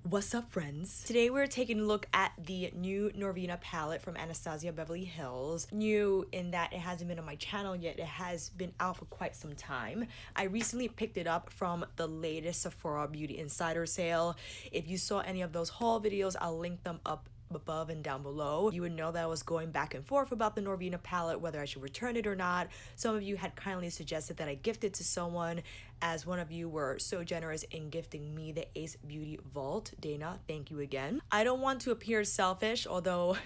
What's up, friends? Today we're taking a look at the new Norvina palette from Anastasia Beverly Hills. New in that it hasn't been on my channel yet, it has been out for quite some time. I recently picked it up from the latest Sephora Beauty Insider sale. If you saw any of those haul videos, I'll link them up above and down below. You would know that I was going back and forth about the Norvina palette, whether I should return it or not. Some of you had kindly suggested that I gift it to someone, as one of you were so generous in gifting me the Ace Beauty Vault. Dana, thank you again. I don't want to appear selfish, although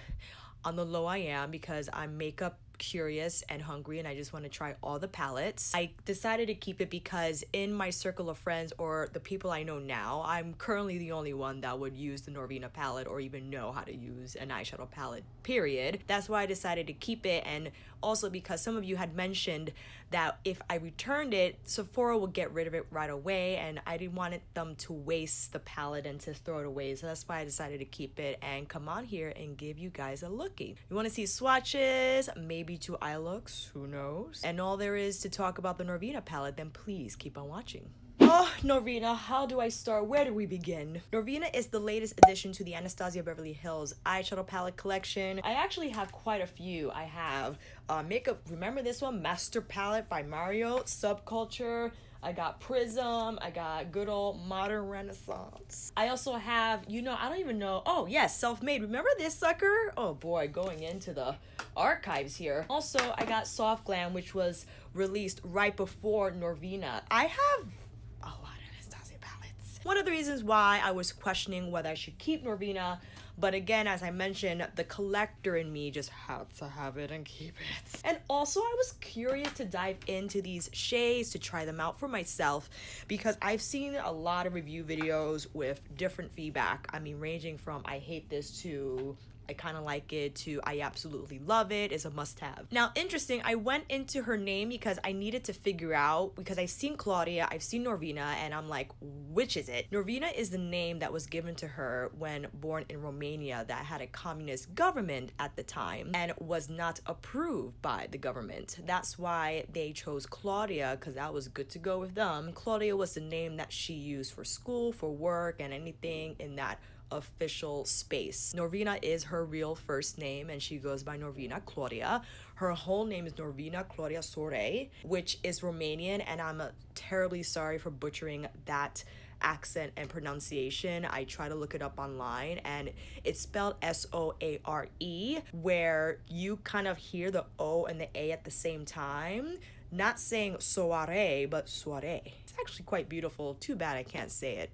on the low I am, because I'm makeup curious and hungry and I just want to try all the palettes. I decided to keep it because in my circle of friends or the people I know now, I'm currently the only one that would use the Norvina palette or even know how to use an eyeshadow palette, period. That's why I decided to keep it, and also because some of you had mentioned that if I returned it, Sephora would get rid of it right away, and I didn't want them to waste the palette and to throw it away, so that's why I decided to keep it and come on here and give you guys a lookie. You want to see swatches, maybe 2 eye looks, who knows? And all there is to talk about the Norvina palette, then please keep on watching. Oh, Norvina, how do I start? Where do we begin? Norvina is the latest addition to the Anastasia Beverly Hills eyeshadow palette collection. I actually have quite a few. I have makeup, remember this one? Master Palette by Mario, Subculture. I got Prism, I got good old Modern Renaissance. I also have, I don't even know, oh yes, Self-Made. Remember this sucker? Oh boy, going into the archives here. Also, I got Soft Glam, which was released right before Norvina. I have a lot of Anastasia palettes. One of the reasons why I was questioning whether I should keep Norvina, but again, as I mentioned, the collector in me just had to have it and keep it. And also, I was curious to dive into these shades to try them out for myself, because I've seen a lot of review videos with different feedback. I mean, ranging from I hate this to I kind of like it to I absolutely love it, is a must-have. Now, interesting, I went into her name because I needed to figure out, because I've seen Claudia, I've seen Norvina, and I'm like, which is it? Norvina is the name that was given to her when born in Romania, that had a communist government at the time and was not approved by the government. That's why they chose Claudia, because that was good to go with them. Claudia was the name that she used for school, for work, and anything in that official space. Norvina is her real first name, and she goes by Norvina Claudia. Her whole name is Norvina Claudia Sore, which is Romanian, and I'm terribly sorry for butchering that accent and pronunciation. I try to look it up online, and it's spelled S-O-A-R-E, where you kind of hear the O and the A at the same time. Not saying soiree, but soiree. It's actually quite beautiful. Too bad I can't say it.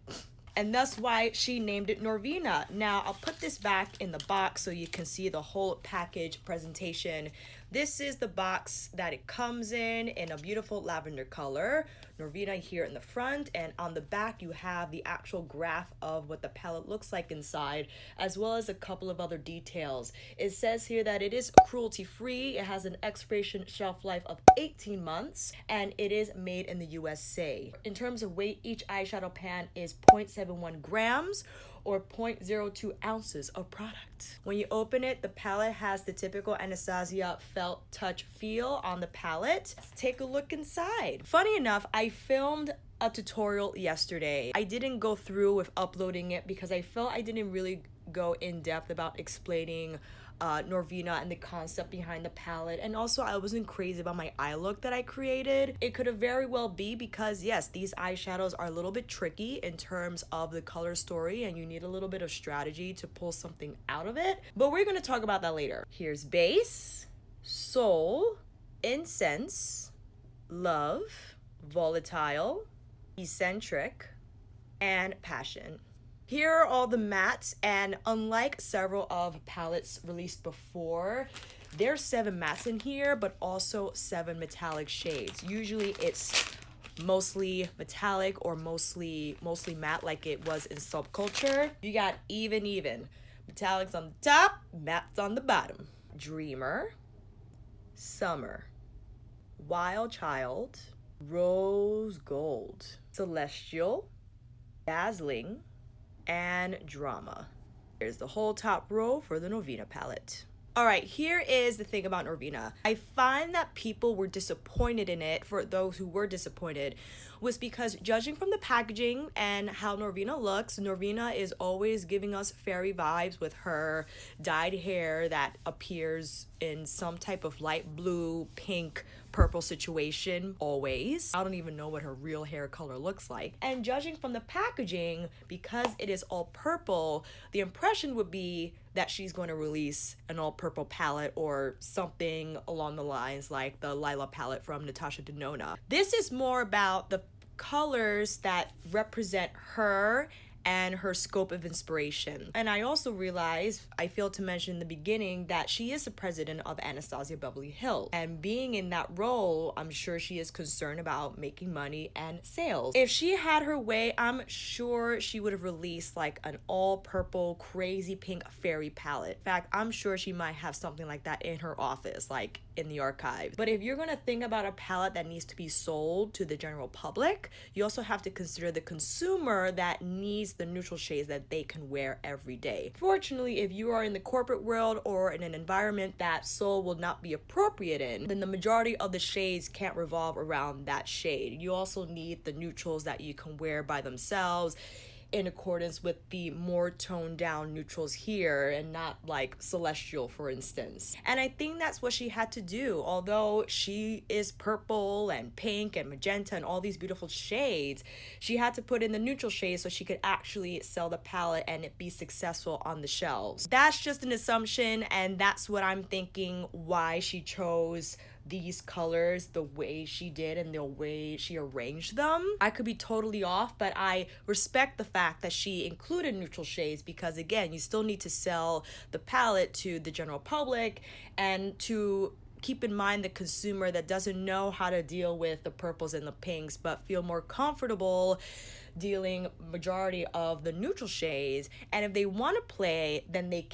And that's why she named it Norvina. Now, I'll put this back in the box so you can see the whole package presentation. This is the box that it comes in a beautiful lavender color. Norvina here in the front, and on the back you have the actual graph of what the palette looks like inside, as well as a couple of other details. It says here that it is cruelty-free, it has an expiration shelf life of 18 months, and it is made in the USA. In terms of weight, each eyeshadow pan is 0.71 grams, or 0.02 ounces of product. When you open it, the palette has the typical Anastasia felt touch feel on the palette. Let's take a look inside. Funny enough, I filmed a tutorial yesterday. I didn't go through with uploading it because I felt I didn't really go in depth about explaining Norvina and the concept behind the palette, and also I wasn't crazy about my eye look that I created. It could have very well be because yes, these eyeshadows are a little bit tricky in terms of the color story, and you need a little bit of strategy to pull something out of it, but we're going to talk about that later. Here's Base, Soul, Incense, Love, Volatile, Eccentric, and Passion. Here are all the mattes, and unlike several of palettes released before, there's 7 mattes in here, but also 7 metallic shades. Usually it's mostly metallic or mostly matte, like it was in Subculture. You got even. Metallics on the top, mattes on the bottom. Dreamer, Summer, Wild Child, Rose Gold, Celestial, Dazzling, and Drama. Here's the whole top row for the Norvina palette. All right, here is the thing about Norvina. I find that people were disappointed in it. For those who were disappointed was because, judging from the packaging and how Norvina looks, Norvina is always giving us fairy vibes with her dyed hair that appears in some type of light blue, pink, purple situation always. I don't even know what her real hair color looks like. And judging from the packaging, because it is all purple, the impression would be that she's going to release an all purple palette or something along the lines like the Lila palette from Natasha Denona. This is more about the colors that represent her and her scope of inspiration. And I also realized, I failed to mention in the beginning, that she is the president of Anastasia Beverly Hills. And being in that role, I'm sure she is concerned about making money and sales. If she had her way, I'm sure she would have released like an all purple, crazy pink fairy palette. In fact, I'm sure she might have something like that in her office, like in the archives. But if you're gonna think about a palette that needs to be sold to the general public, you also have to consider the consumer that needs the neutral shades that they can wear every day. Fortunately, if you are in the corporate world or in an environment that soul will not be appropriate in, then the majority of the shades can't revolve around that shade. You also need the neutrals that you can wear by themselves in accordance with the more toned down neutrals here, and not like Celestial, for instance. And I think that's what she had to do. Although she is purple and pink and magenta and all these beautiful shades, she had to put in the neutral shades so she could actually sell the palette and it be successful on the shelves. That's just an assumption, and that's what I'm thinking why she chose these colors the way she did and the way she arranged them. I could be totally off, but I respect the fact that she included neutral shades because, again, you still need to sell the palette to the general public and to keep in mind the consumer that doesn't know how to deal with the purples and the pinks but feel more comfortable dealing majority of the neutral shades. And if they want to play, then they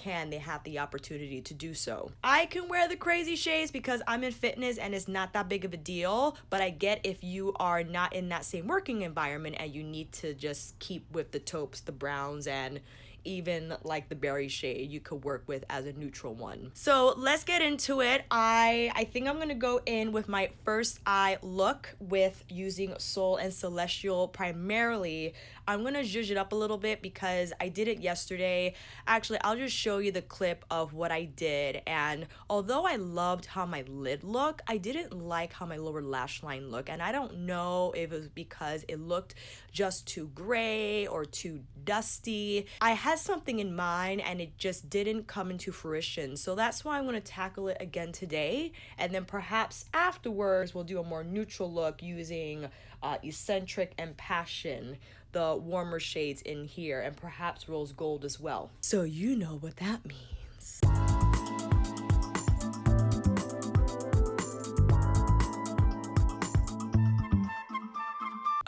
have the opportunity to do so. I can wear the crazy shades because I'm in fitness and it's not that big of a deal, but I get if you are not in that same working environment and you need to just keep with the taupes, the browns, and even like the berry shade you could work with as a neutral one. So let's get into it. I think I'm gonna go in with my first eye look with using Soul and Celestial primarily. I'm gonna zhuzh it up a little bit because I did it yesterday. Actually, I'll just show you the clip of what I did, and although I loved how my lid looked, I didn't like how my lower lash line looked, and I don't know if it was because it looked just too gray or too dusty. I had something in mind and it just didn't come into fruition, so that's why I'm going to tackle it again today, and then perhaps afterwards we'll do a more neutral look using Eccentric and Passion, the warmer shades in here, and perhaps Rose Gold as well. So you know what that means.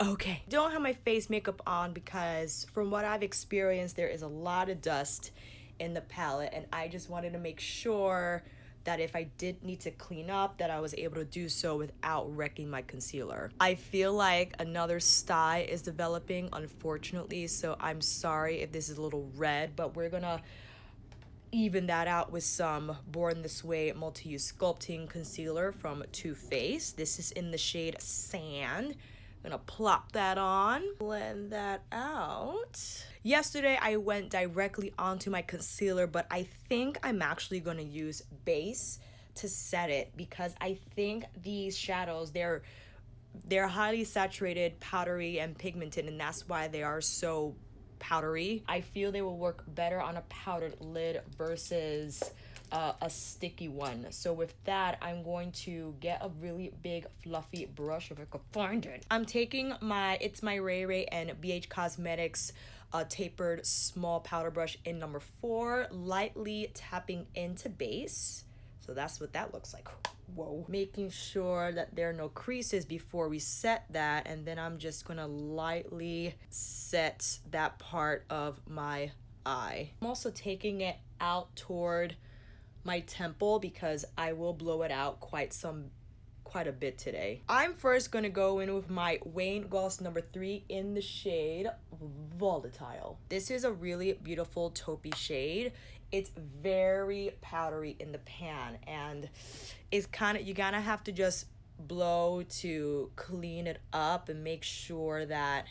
Okay, don't have my face makeup on because from what I've experienced, there is a lot of dust in the palette, and I just wanted to make sure that if I did need to clean up, that I was able to do so without wrecking my concealer. I feel like another sty is developing, unfortunately, so I'm sorry if this is a little red, but we're gonna even that out with some Born This Way Multi-Use Sculpting Concealer from Too Faced. This is in the shade Sand. I'm gonna plop that on, blend that out. Yesterday I went directly onto my concealer, but I think I'm actually gonna use base to set it because I think these shadows, they're highly saturated, powdery, and pigmented, and that's why they are so powdery. I feel they will work better on a powdered lid versus a sticky one. So with that, I'm going to get a really big fluffy brush if I could find it. I'm taking my It's My Ray Ray and BH Cosmetics tapered small powder brush in number 4, lightly tapping into base. So that's what that looks like. Whoa. Making sure that there are no creases before we set that, and then I'm just gonna lightly set that part of my eye. I'm also taking it out toward my temple because I will blow it out quite some quite a bit today. I'm first gonna go in with my Wayne Goss number 3 in the shade Volatile. This is a really beautiful taupey shade. It's very powdery in the pan, and it's kind of, you gotta have to just blow to clean it up and make sure that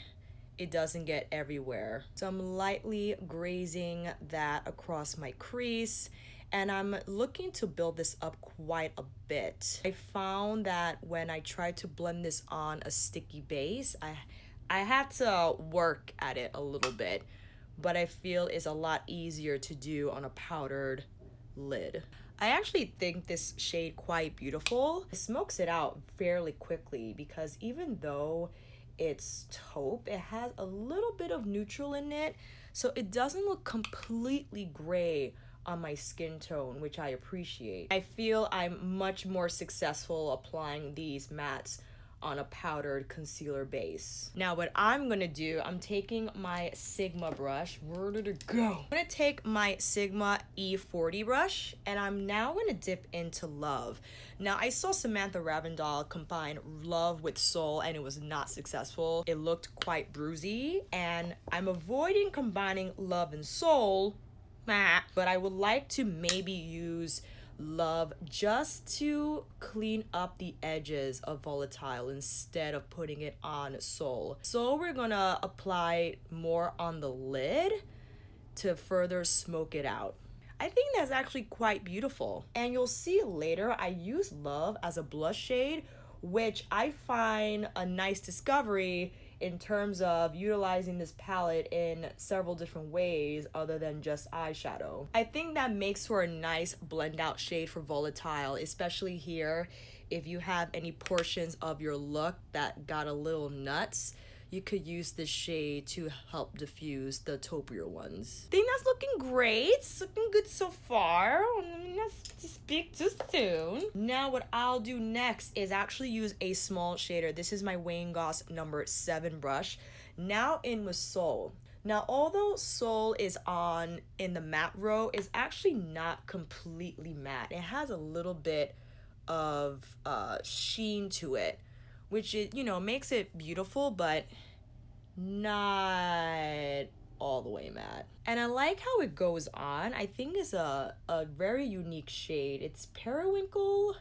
it doesn't get everywhere. So I'm lightly grazing that across my crease, and I'm looking to build this up quite a bit. I found that when I tried to blend this on a sticky base, I had to work at it a little bit, but I feel it's a lot easier to do on a powdered lid. I actually think this shade quite beautiful. It smokes it out fairly quickly because even though it's taupe, it has a little bit of neutral in it, so it doesn't look completely gray on my skin tone, which I appreciate. I feel I'm much more successful applying these mattes on a powdered concealer base. Now what I'm gonna do, I'm taking my Sigma brush. Where did it go? I'm gonna take my Sigma E40 brush, and I'm now gonna dip into Love. Now I saw Samantha Ravindal combine Love with Soul, and it was not successful. It looked quite bruisey, and I'm avoiding combining Love and Soul, but I would like to maybe use Love just to clean up the edges of Volatile instead of putting it on Soul. So we're gonna apply more on the lid to further smoke it out. I think that's actually quite beautiful. And you'll see later I use Love as a blush shade, which I find a nice discovery in terms of utilizing this palette in several different ways other than just eyeshadow. I think that makes for a nice blend out shade for Volatile, especially here if you have any portions of your look that got a little nuts. You could use this shade to help diffuse the taupier ones. I think that's looking great. It's looking good so far. Not to speak too soon. Now what I'll do next is actually use a small shader. This is my Wayne Goss number 7 brush. Now in with Soul. Now although Soul is on in the matte row, it's actually not completely matte. It has a little bit of sheen to it, which is, you know, makes it beautiful, but not all the way matte. And I like how it goes on. I think it's a very unique shade. It's periwinkle,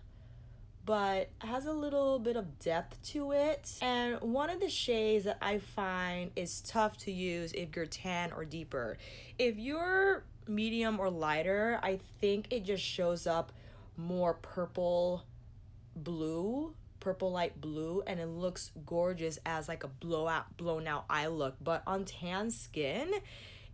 but has a little bit of depth to it. And one of the shades that I find is tough to use if you're tan or deeper. If you're medium or lighter, I think it just shows up more purple light blue, and it looks gorgeous as like a blown out eye look. But on tan skin,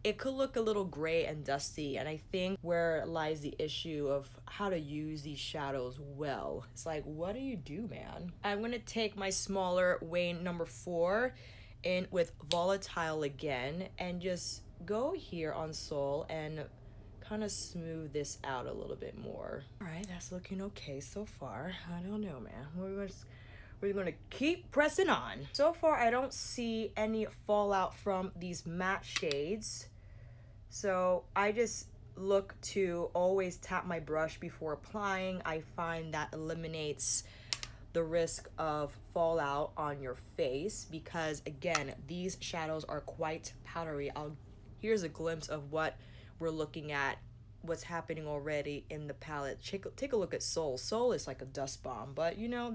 it could look a little gray and dusty, and I think where lies the issue of how to use these shadows well. It's like, what do you do, man? I'm gonna take my smaller Wayne number 4 in with Volatile again and just go here on Soul and kind of smooth this out a little bit more. All right, that's looking okay so far. I don't know, man. We're gonna keep pressing on. So far, I don't see any fallout from these matte shades. So I just look to always tap my brush before applying. I find that eliminates the risk of fallout on your face because, again, these shadows are quite powdery. Here's a glimpse of what we're looking at, what's happening already in the palette. Take a look at Soul. Soul is like a dust bomb, but you know,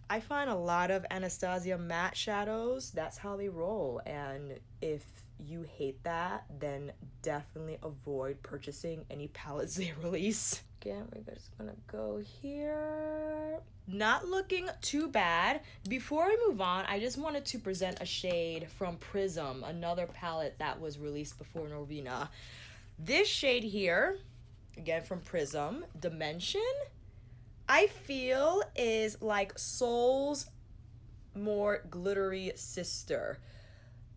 I find a lot of Anastasia matte shadows, that's how they roll. And if you hate that, then definitely avoid purchasing any palettes they release. Again, we're just gonna go here. Not looking too bad. Before I move on, I just wanted to present a shade from Prism, another palette that was released before Norvina. This shade here, again from Prism, Dimension, I feel is like Soul's more glittery sister.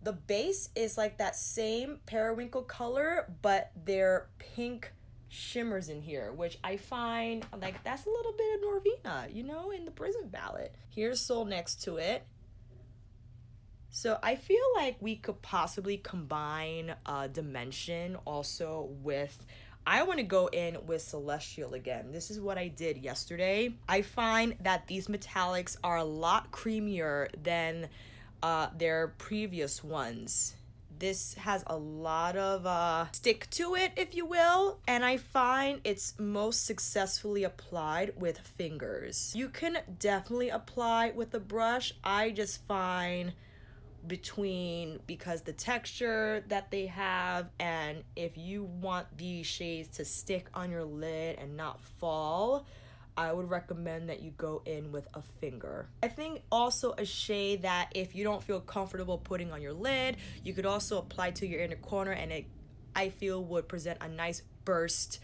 The base is like that same periwinkle color, but they're pink shimmers in here, which I find like that's a little bit of Norvina, you know, in the Prism palette. Here's Soul next to it. So I feel like we could possibly combine Dimension also with I want to go in with Celestial again. This is what I did yesterday. I find that these metallics are a lot creamier than their previous ones. This has a lot of stick to it, if you will, and I find it's most successfully applied with fingers. You can definitely apply with a brush. I just find because the texture that they have, and if you want these shades to stick on your lid and not fall, I would recommend that you go in with a finger. I think also a shade that if you don't feel comfortable putting on your lid, you could also apply to your inner corner, and it, I feel, would present a nice burst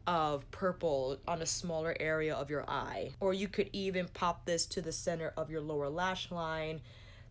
of purple on a smaller area of your eye. Or you could even pop this to the center of your lower lash line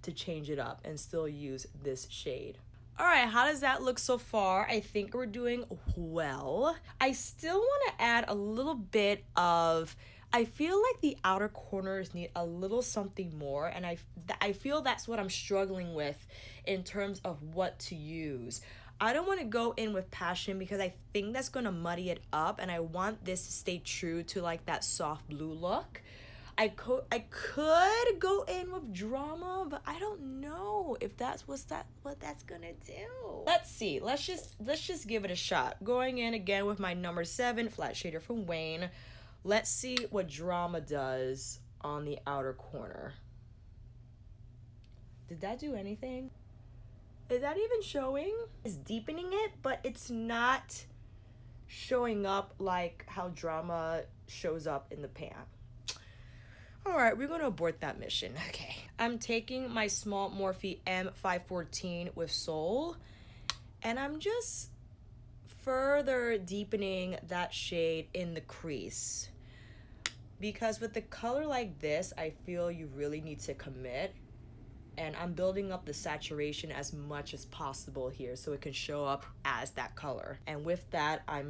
to change it up and still use this shade. All right, how does that look so far? I think we're doing well. I still want to add a little bit of, I feel like the outer corners need a little something more, and I feel that's what I'm struggling with in terms of what to use. I don't want to go in with passion because I think that's going to muddy it up, and I want this to stay true to like that soft blue look. I could go in with drama, but I don't know if that's what that's gonna do. Let's see. Let's just give it a shot. Going in again with my number 7 flat shader from Wayne. Let's see what drama does on the outer corner. Did that do anything? Is that even showing? It's deepening it, but it's not showing up like how drama shows up in the pan. All right, we're going to abort that mission. Okay. I'm taking my small Morphe M514 with Soul, and I'm just further deepening that shade in the crease. Because with a color like this, I feel you really need to commit. And I'm building up the saturation as much as possible here so it can show up as that color. And with that, I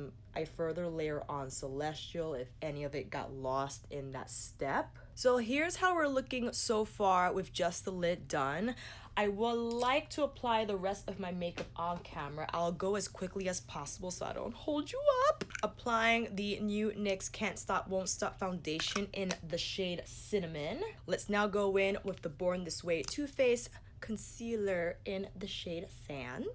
further layer on Celestial if any of it got lost in that step. So here's how we're looking so far with just the lid done. I would like to apply the rest of my makeup on camera. I'll go as quickly as possible so I don't hold you up. Applying the new NYX Can't Stop Won't Stop foundation in the shade Cinnamon. Let's now go in with the Born This Way Too Faced concealer in the shade Sand.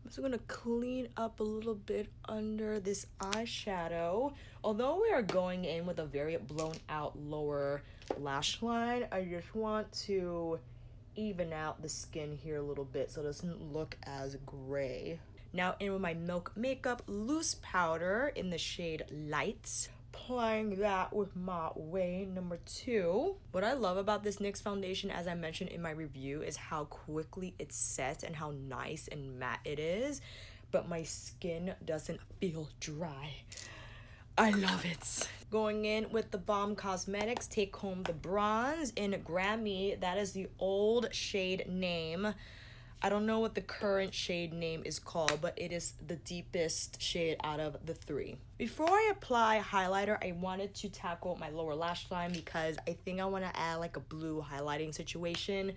I'm just gonna clean up a little bit under this eyeshadow. Although we are going in with a very blown out lower lash line, I just want to even out the skin here a little bit so it doesn't look as gray. Now in with my Milk Makeup loose powder in the shade Lights. Applying that with my Wayne number 2. What I love about this NYX foundation, as I mentioned in my review, is how quickly it sets and how nice and matte it is, but my skin doesn't feel dry. I love it. Going in with the Balm Cosmetics Take Home the Bronze in Grammy. That is the old shade name. I don't know what the current shade name is called, but it is the deepest shade out of the 3. Before I apply highlighter, I wanted to tackle my lower lash line because I think I want to add like a blue highlighting situation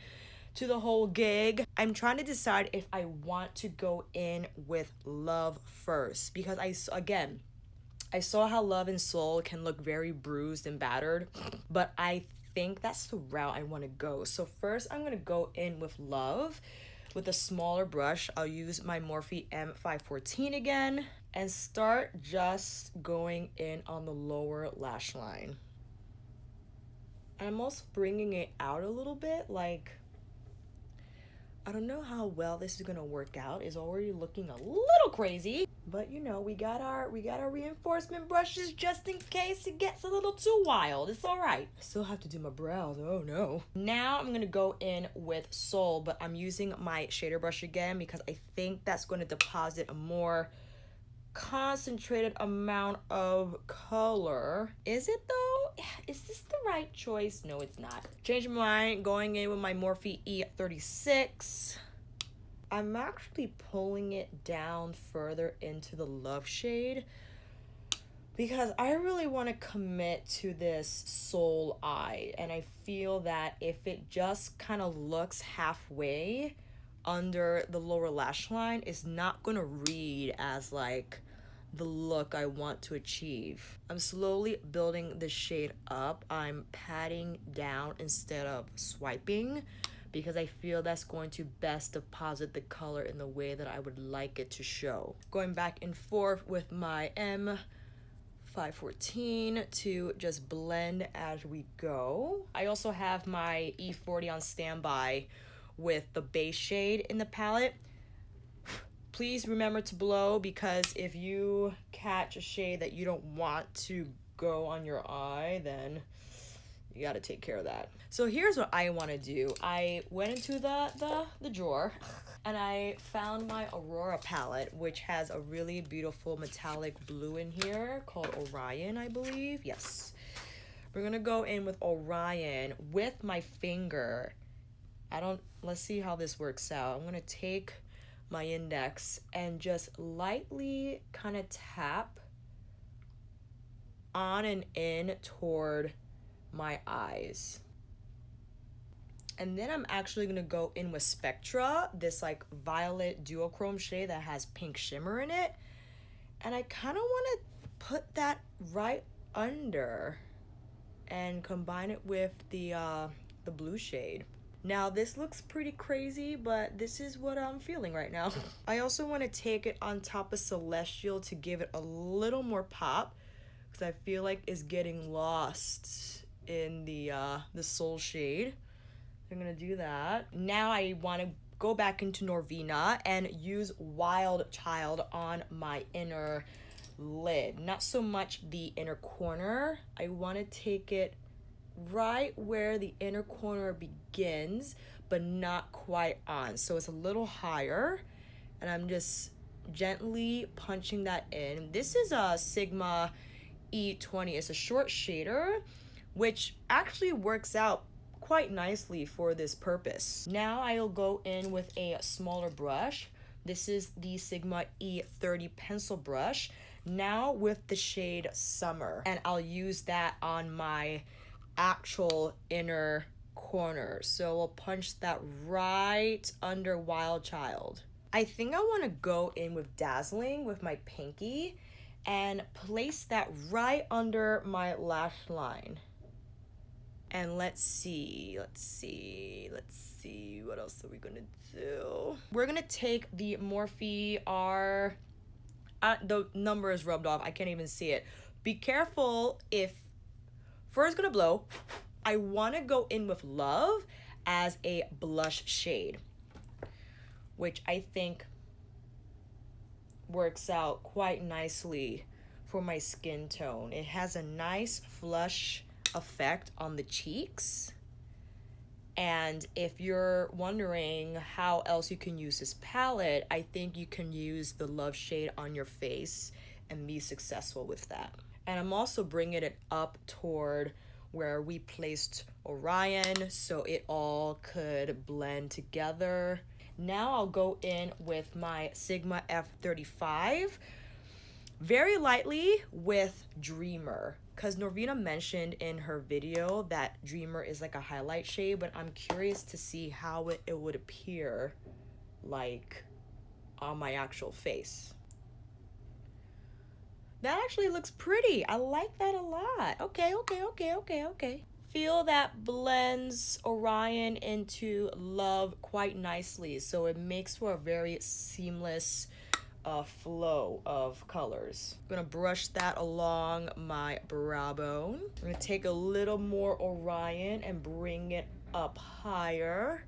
to the whole gig. I'm trying to decide if I want to go in with Love first because I saw how Love and Soul can look very bruised and battered, but I think that's the route I want to go. So first I'm going to go in with Love. With a smaller brush, I'll use my Morphe M514 again and start just going in on the lower lash line. I'm also bringing it out a little bit, like, I don't know how well this is gonna work out. It's already looking a little crazy, but you know, we got our reinforcement brushes just in case it gets a little too wild. It's all right. I still have to do my brows. Oh no. Now I'm gonna go in with Soul, but I'm using my shader brush again because I think that's going to deposit a more concentrated amount of color. Is it though? Is this the right choice? No, it's not. Change my mind, going in with my Morphe E36. I'm actually pulling it down further into the Love shade because I really want to commit to this Soul eye, and I feel that if it just kind of looks halfway, under the lower lash line is not gonna read as like the look I want to achieve. I'm slowly building the shade up. I'm patting down instead of swiping because I feel that's going to best deposit the color in the way that I would like it to show. Going back and forth with my M514 to just blend as we go. I also have my E40 on standby with the base shade in the palette. Please remember to blow, because if you catch a shade that you don't want to go on your eye, then you gotta take care of that. So here's what I want to do. I went into the drawer and I found my Aurora palette, which has a really beautiful metallic blue in here called Orion, I believe. Yes. We're gonna go in with Orion with my finger. Let's see how this works out. I'm gonna take my index and just lightly kind of tap on and in toward my eyes. And then I'm actually gonna go in with Spectra, this like violet duochrome shade that has pink shimmer in it. And I kind of want to put that right under and combine it with the blue shade. Now this looks pretty crazy, but this is what I'm feeling right now. I also want to take it on top of Celestial to give it a little more pop, because I feel like it's getting lost in the soul shade. I'm gonna do that. Now I want to go back into Norvina and use Wild Child on my inner lid. Not so much the inner corner. I want to take it right where the inner corner begins, but not quite on. So it's a little higher, and I'm just gently punching that in. This is a Sigma E20. It's a short shader, which actually works out quite nicely for this purpose. Now I'll go in with a smaller brush. This is the Sigma E30 pencil brush, now with the shade Summer, and I'll use that on my actual inner corner. So we'll punch that right under Wild Child. I think I want to go in with Dazzling with my pinky and place that right under my lash line. And let's see, what else are we gonna do? We're gonna take the Morphe the number is rubbed off, I can't even see it. Be careful if first gonna blow. I want to go in with Love as a blush shade, which I think works out quite nicely for my skin tone. It has a nice flush effect on the cheeks. And if you're wondering how else you can use this palette, I think you can use the Love shade on your face and be successful with that. And I'm also bringing it up toward where we placed Orion so it all could blend together. Now I'll go in with my Sigma F35 very lightly with Dreamer, because Norvina mentioned in her video that Dreamer is like a highlight shade, but I'm curious to see how it would appear like on my actual face. That actually looks pretty. I like that a lot. Okay. Feel that blends Orion into Love quite nicely. So it makes for a very seamless flow of colors. I'm gonna brush that along my brow bone. I'm gonna take a little more Orion and bring it up higher,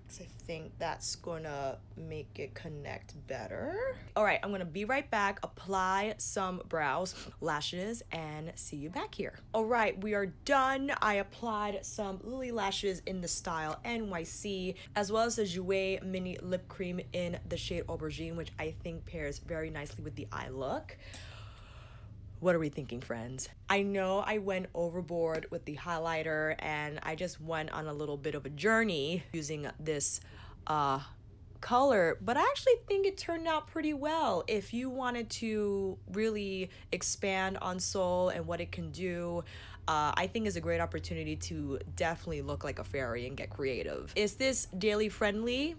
because I think that's gonna make it connect better. All right, I'm gonna be right back, apply some brows, lashes, and see you back here. All right, we are done. I applied some Lilly Lashes in the style NYC, as well as the Jouer mini lip cream in the shade Aubergine, which I think pairs very nicely with the eye look. What are we thinking, friends? I know I went overboard with the highlighter, and I just went on a little bit of a journey using this color, but I actually think it turned out pretty well. If you wanted to really expand on Soul and what it can do, I think is a great opportunity to definitely look like a fairy and get creative. Is this daily friendly?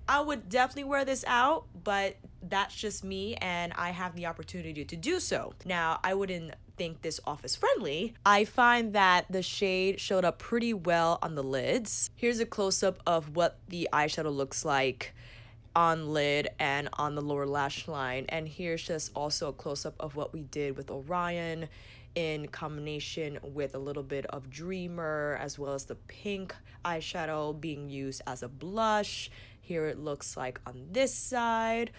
I would definitely wear this out, but that's just me and I have the opportunity to do so. Now, I wouldn't think this office friendly. I find that the shade showed up pretty well on the lids. Here's a close-up of what the eyeshadow looks like on lid and on the lower lash line, and here's just also a close-up of what we did with Orion in combination with a little bit of Dreamer, as well as the pink eyeshadow being used as a blush. Here it looks like on this side.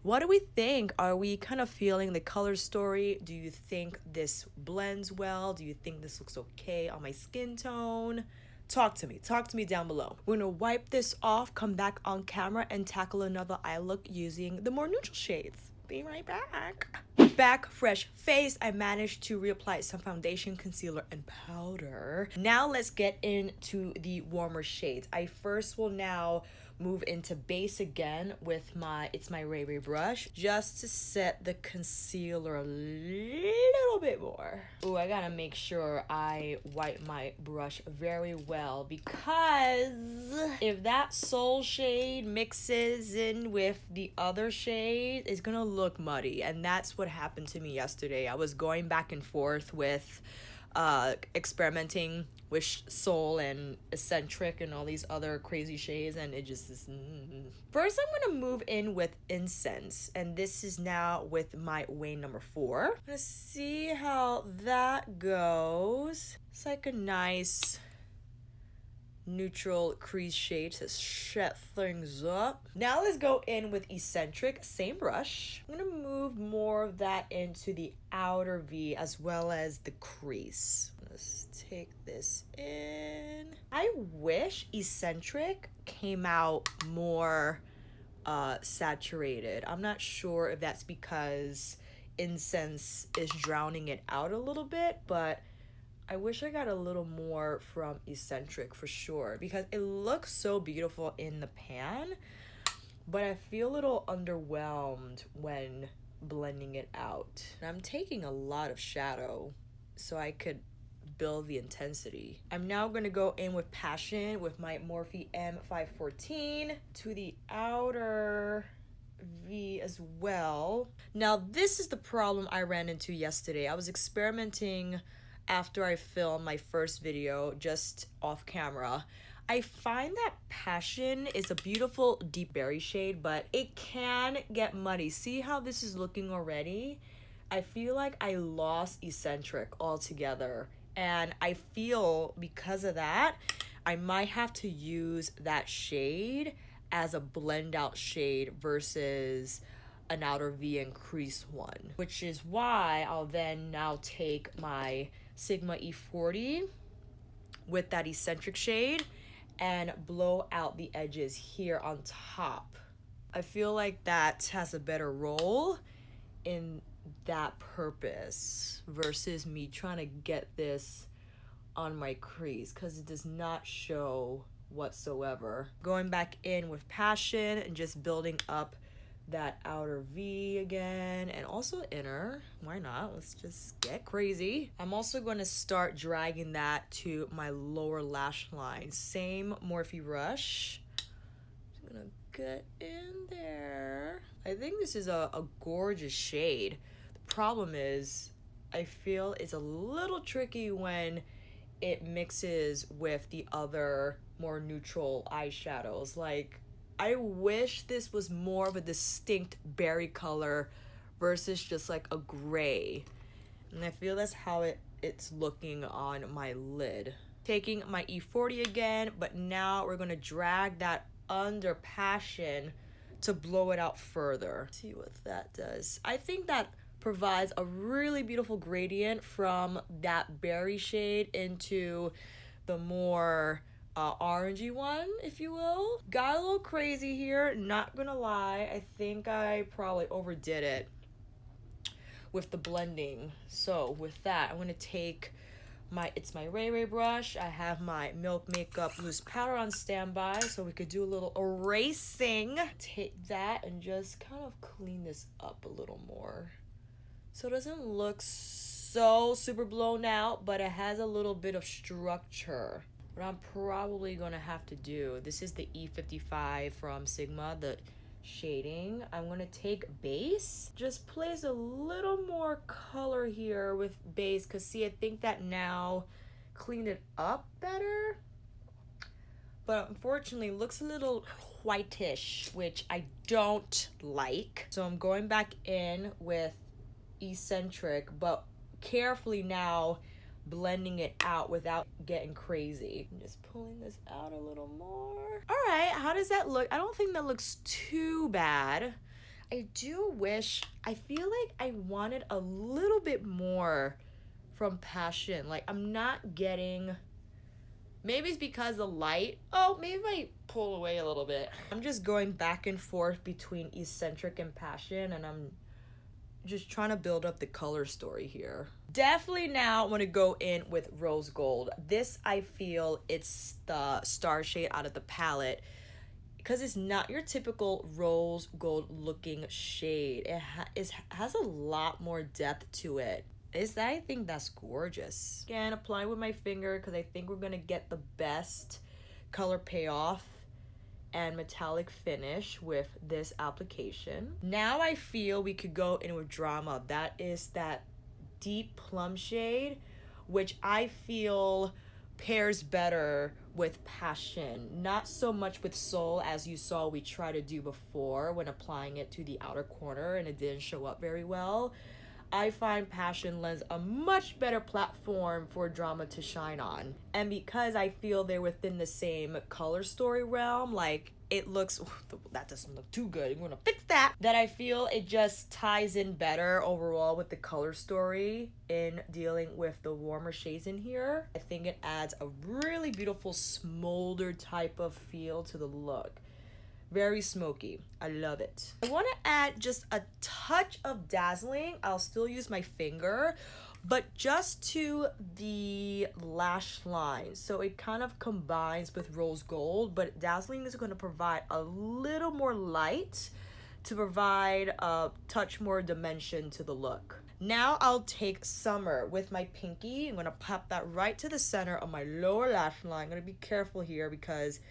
What do we think? Are we kind of feeling the color story? Do you think this blends well? Do you think this looks okay on my skin tone? Talk to me down below. We're gonna wipe this off, come back on camera, and tackle another eye look using the more neutral shades. Be right back. Back fresh face. I managed to reapply some foundation, concealer, and powder. Now let's get into the warmer shades. I first will now move into base again with my Ray Ray brush just to set the concealer a little bit more. Ooh, I gotta make sure I wipe my brush very well, because if that Soul shade mixes in with the other shade, it's gonna look muddy, and that's what happened to me yesterday. I was going back and forth with experimenting with Soul and Eccentric and all these other crazy shades, and it just is. First, I'm gonna move in with Incense, and this is now with my Wayne number 4. Let's see how that goes. It's like a nice neutral crease shade to shut things up. Now let's go in with Eccentric, same brush. I'm gonna move more of that into the outer V as well as the crease. Let's take this in. I wish Eccentric came out more saturated. I'm not sure if that's because Incense is drowning it out a little bit, but I wish I got a little more from Eccentric for sure, because it looks so beautiful in the pan, but I feel a little underwhelmed when blending it out. And I'm taking a lot of shadow so I could build the intensity. I'm now going to go in with Passion with my Morphe M514 to the outer V as well. Now this is the problem I ran into yesterday. I was experimenting after I filmed my first video just off camera. I find that Passion is a beautiful deep berry shade, but it can get muddy. See how this is looking already? I feel like I lost Eccentric altogether, and I feel because of that I might have to use that shade as a blend out shade versus an outer V and crease one, which is why I'll then now take my Sigma E40 with that Eccentric shade and blow out the edges here on top. I feel like that has a better role in that purpose versus me trying to get this on my crease, because it does not show whatsoever. Going back in with Passion and just building up that outer V again, and also inner. Why not? Let's just get crazy. I'm also going to start dragging that to my lower lash line. Same Morphe brush. Just gonna get in there. I think this is a gorgeous shade. The problem is I feel it's a little tricky when it mixes with the other more neutral eyeshadows. Like, I wish this was more of a distinct berry color versus just like a gray. And I feel that's how it's looking on my lid. Taking my E40 again, but now we're gonna drag that under Passion to blow it out further. See what that does. I think that provides a really beautiful gradient from that berry shade into the more orangey one, if you will. Got a little crazy here, not gonna lie. I think I probably overdid it with the blending. So with that, I'm gonna take my Ray Ray brush. I have my Milk Makeup loose powder on standby so we could do a little erasing. Take that and just kind of clean this up a little more so it doesn't look so super blown out, but it has a little bit of structure. what I'm probably gonna have to do, this is the E55 from Sigma, the shading. I'm gonna take base, just place a little more color here with base, because see, I think that now cleaned it up better, but unfortunately it looks a little whitish, which I don't like. So I'm going back in with Eccentric, but carefully now blending it out without getting crazy. I'm just pulling this out a little more. All right, how does that look? I don't think that looks too bad. I do wish, I feel like I wanted a little bit more from Passion. Like, I'm not getting, maybe it's because the light. Oh, maybe if I pull away a little bit. I'm just going back and forth between Eccentric and Passion, and I'm just trying to build up the color story here. Definitely now I want to go in with Rose Gold. This, I feel, it's the star shade out of the palette, because it's not your typical rose gold looking shade. It has a lot more depth to it. I think that's gorgeous. Again, apply with my finger, because I think we're gonna get the best color payoff and metallic finish with this application. Now I feel we could go in with Drama. That is that deep plum shade, which I feel pairs better with Passion. Not so much with Soul, as you saw we tried to do before when applying it to the outer corner and it didn't show up very well. I find Passion lends a much better platform for Drama to shine on. And because I feel they're within the same color story realm, like it looks, that doesn't look too good, I'm gonna fix that. That I feel it just ties in better overall with the color story in dealing with the warmer shades in here. I think it adds a really beautiful smolder type of feel to the look. Very smoky. I love it. I want to add just a touch of dazzling. I'll still use my finger, but just to the lash line. So it kind of combines with Rose Gold, but dazzling is going to provide a little more light to provide a touch more dimension to the look. Now I'll take Summer with my pinky. I'm going to pop that right to the center of my lower lash line. I'm going to be careful here because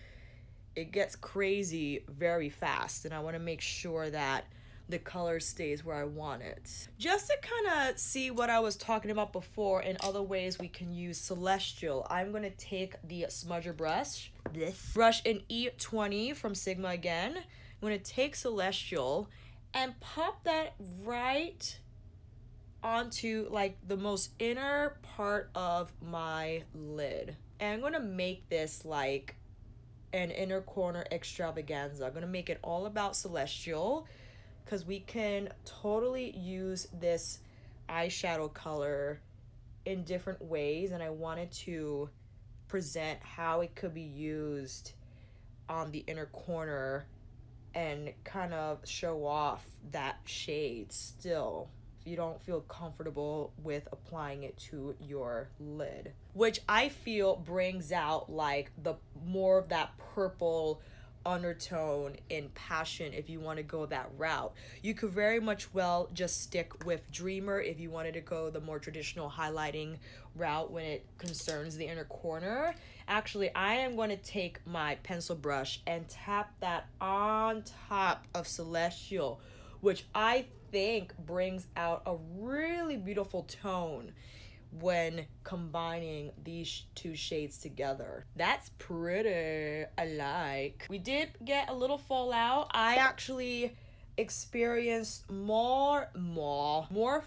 it gets crazy very fast, and I want to make sure that the color stays where I want it. Just to kind of see what I was talking about before in other ways we can use Celestial, I'm going to take the smudger brush, this brush in E20 from Sigma again. I'm going to take Celestial and pop that right onto like the most inner part of my lid. And I'm going to make this like an inner corner extravaganza. I'm gonna make it all about Celestial, because we can totally use this eyeshadow color in different ways, and I wanted to present how it could be used on the inner corner and kind of show off that shade still if you don't feel comfortable with applying it to your lid, which I feel brings out like the more of that purple undertone in Passion. If you want to go that route, you could very much well just stick with Dreamer if you wanted to go the more traditional highlighting route when it concerns the inner corner. Actually, I am going to take my pencil brush and tap that on top of Celestial, which I think brings out a really beautiful tone when combining these two shades together. That's pretty. I like. We did get a little fallout. I actually experienced more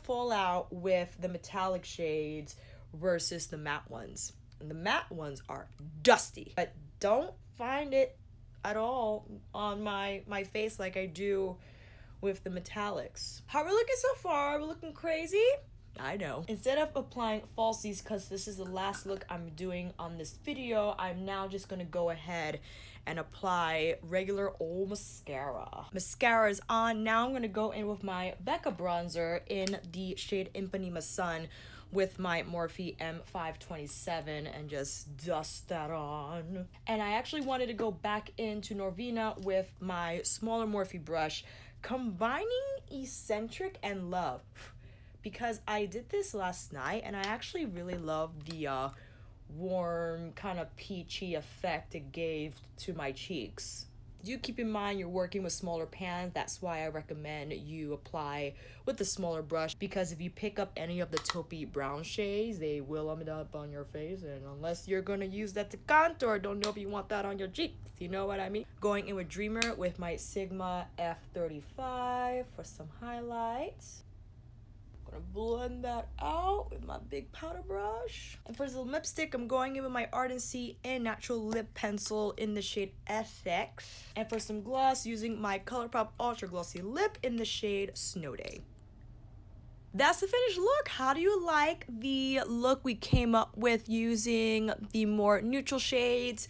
fallout with the metallic shades versus the matte ones. And the matte ones are dusty, but don't find it at all on my face like I do with the metallics. How are we looking so far? Are we looking crazy? I know. Instead of applying falsies, because this is the last look I'm doing on this video, I'm now just gonna go ahead and apply regular old mascara. Mascara is on. Now I'm gonna go in with my Becca bronzer in the shade Ipanema Sun with my Morphe M527 and just dust that on. And I actually wanted to go back into Norvina with my smaller Morphe brush, combining Eccentric and Love, because I did this last night and I actually really love the warm, kind of peachy effect it gave to my cheeks. Do keep in mind you're working with smaller pans. That's why I recommend you apply with the smaller brush, because if you pick up any of the taupey brown shades, they will end up on your face, and unless you're gonna use that to contour, don't know if you want that on your cheeks, you know what I mean? Going in with Dreamer with my Sigma F35 for some highlights. Gonna blend that out with my big powder brush. And for the lipstick, I'm going in with my Ardency and Natural Lip Pencil in the shade Essex. And for some gloss, using my ColourPop Ultra Glossy Lip in the shade Snow Day. That's the finished look. How do you like the look we came up with using the more neutral shades?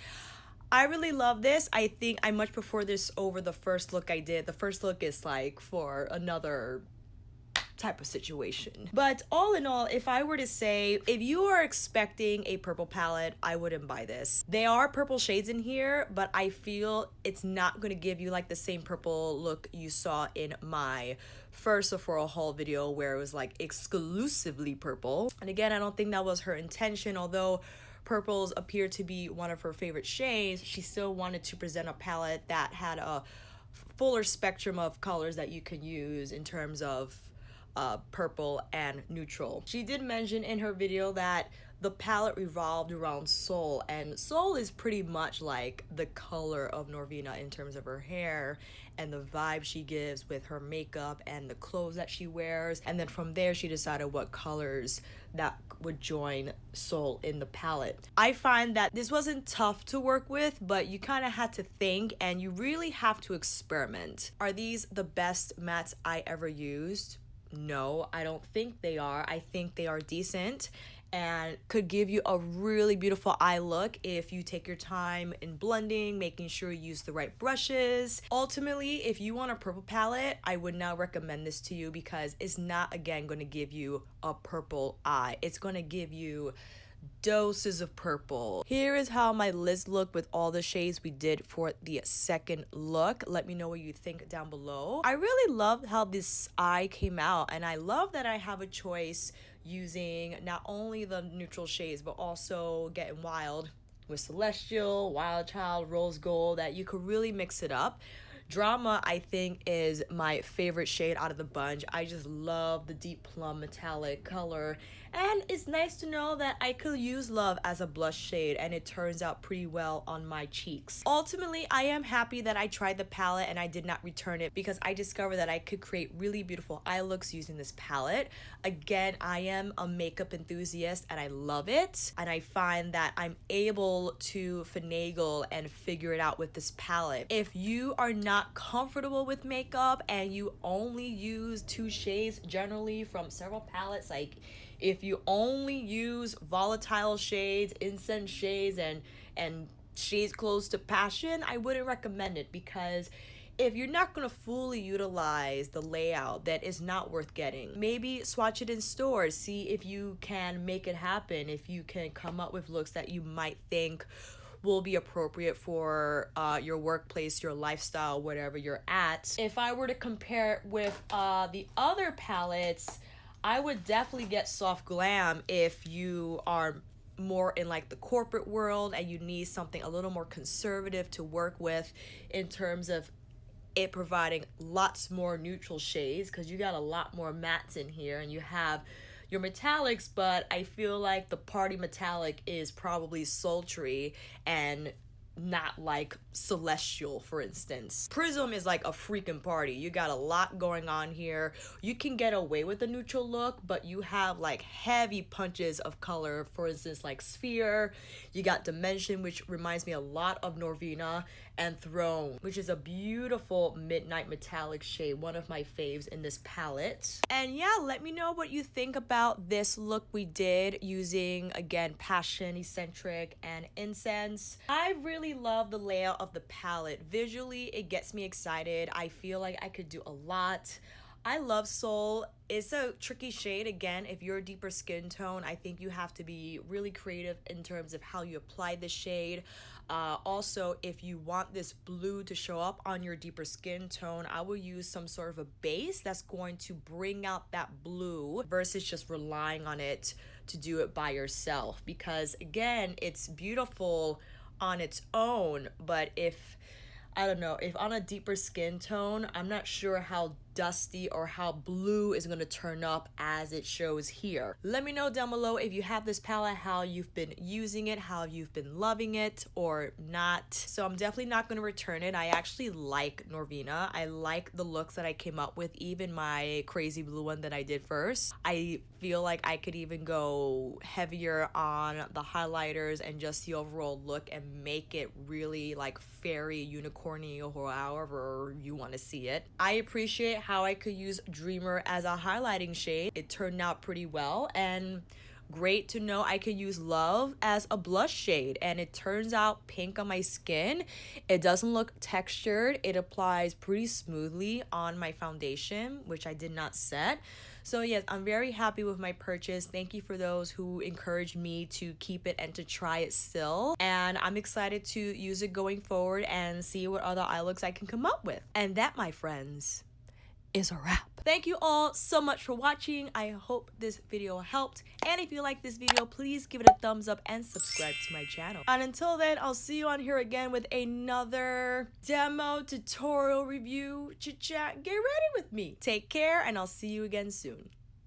I really love this. I think I much prefer this over the first look I did. The first look is like for another type of situation. But all in all, if I were to say, if you are expecting a purple palette, I wouldn't buy this. There are purple shades in here, but I feel it's not going to give you like the same purple look you saw in my first Sephora haul video where it was like exclusively purple. And again, I don't think that was her intention, although purples appear to be one of her favorite shades. She still wanted to present a palette that had a fuller spectrum of colors that you can use in terms of purple and neutral. She did mention in her video that the palette revolved around Soul, and Soul is pretty much like the color of Norvina in terms of her hair and the vibe she gives with her makeup and the clothes that she wears. And then from there she decided what colors that would join Soul in the palette. I find that this wasn't tough to work with, but you kind of had to think and you really have to experiment. Are these the best mattes I ever used? No, I don't think they are. I think they are decent and could give you a really beautiful eye look if you take your time in blending, making sure you use the right brushes. Ultimately, if you want a purple palette, I would not recommend this to you because it's not, again, going to give you a purple eye. It's going to give you doses of purple. Here is how my lids look with all the shades we did for the second look. Let me know what you think down below. I really love how this eye came out, and I love that I have a choice using not only the neutral shades but also Getting Wild with Celestial, Wild Child, Rose Gold, that you could really mix it up. Drama, I think, is my favorite shade out of the bunch. I just love the deep plum metallic color, and it's nice to know that I could use Love as a blush shade and it turns out pretty well on my cheeks. Ultimately, I am happy that I tried the palette and I did not return it because I discovered that I could create really beautiful eye looks using this palette. Again, I am a makeup enthusiast and I love it, and I find that I'm able to finagle and figure it out with this palette. If you are not comfortable with makeup and you only use 2 shades generally from several palettes, like if you only use volatile shades, incense shades, and shades close to passion, I wouldn't recommend it, because if you're not going to fully utilize the layout, that is not worth getting. Maybe swatch it in stores, see if you can make it happen, if you can come up with looks that you might think will be appropriate for your workplace, your lifestyle, whatever you're at. If I were to compare it with the other palettes, I would definitely get Soft Glam if you are more in like the corporate world and you need something a little more conservative to work with in terms of it providing lots more neutral shades, because you got a lot more mattes in here and you have your metallics, but I feel like the party metallic is probably sultry and not like Celestial, for instance. Prism is like a freaking party. You got a lot going on here. You can get away with a neutral look, but you have like heavy punches of color. For instance, like Sphere. You got Dimension, which reminds me a lot of Norvina, and Throne, which is a beautiful midnight metallic shade, one of my faves in this palette. And yeah, let me know what you think about this look we did using, again, Passion, Eccentric, and Incense. I really love the layout of the palette. Visually, it gets me excited. I feel like I could do a lot. I love Soul. It's a tricky shade. Again, if you're a deeper skin tone, I think you have to be really creative in terms of how you apply the shade. Also, if you want this blue to show up on your deeper skin tone, I will use some sort of a base that's going to bring out that blue versus just relying on it to do it by yourself. Because again, it's beautiful on its own, but if I don't know, if on a deeper skin tone, I'm not sure how dusty or how blue is going to turn up as it shows here. Let me know down below if you have this palette, how you've been using it, how you've been loving it or not. So I'm definitely not going to return it. I actually like Norvina. I like the looks that I came up with, even my crazy blue one that I did first. I feel like I could even go heavier on the highlighters and just the overall look and make it really like fairy, unicorny, or however you want to see it. I appreciate how I could use Dreamer as a highlighting shade. It turned out pretty well, and great to know I could use Love as a blush shade, and it turns out pink on my skin. It doesn't look textured. It applies pretty smoothly on my foundation, which I did not set. So yes, I'm very happy with my purchase. Thank you for those who encouraged me to keep it and to try it still. And I'm excited to use it going forward and see what other eye looks I can come up with. And that, my friends, is a wrap. Thank you all so much for watching. I hope this video helped. And if you like this video, please give it a thumbs up and subscribe to my channel. And until then, I'll see you on here again with another demo, tutorial, review, chit chat. Get ready with me. Take care, and I'll see you again soon.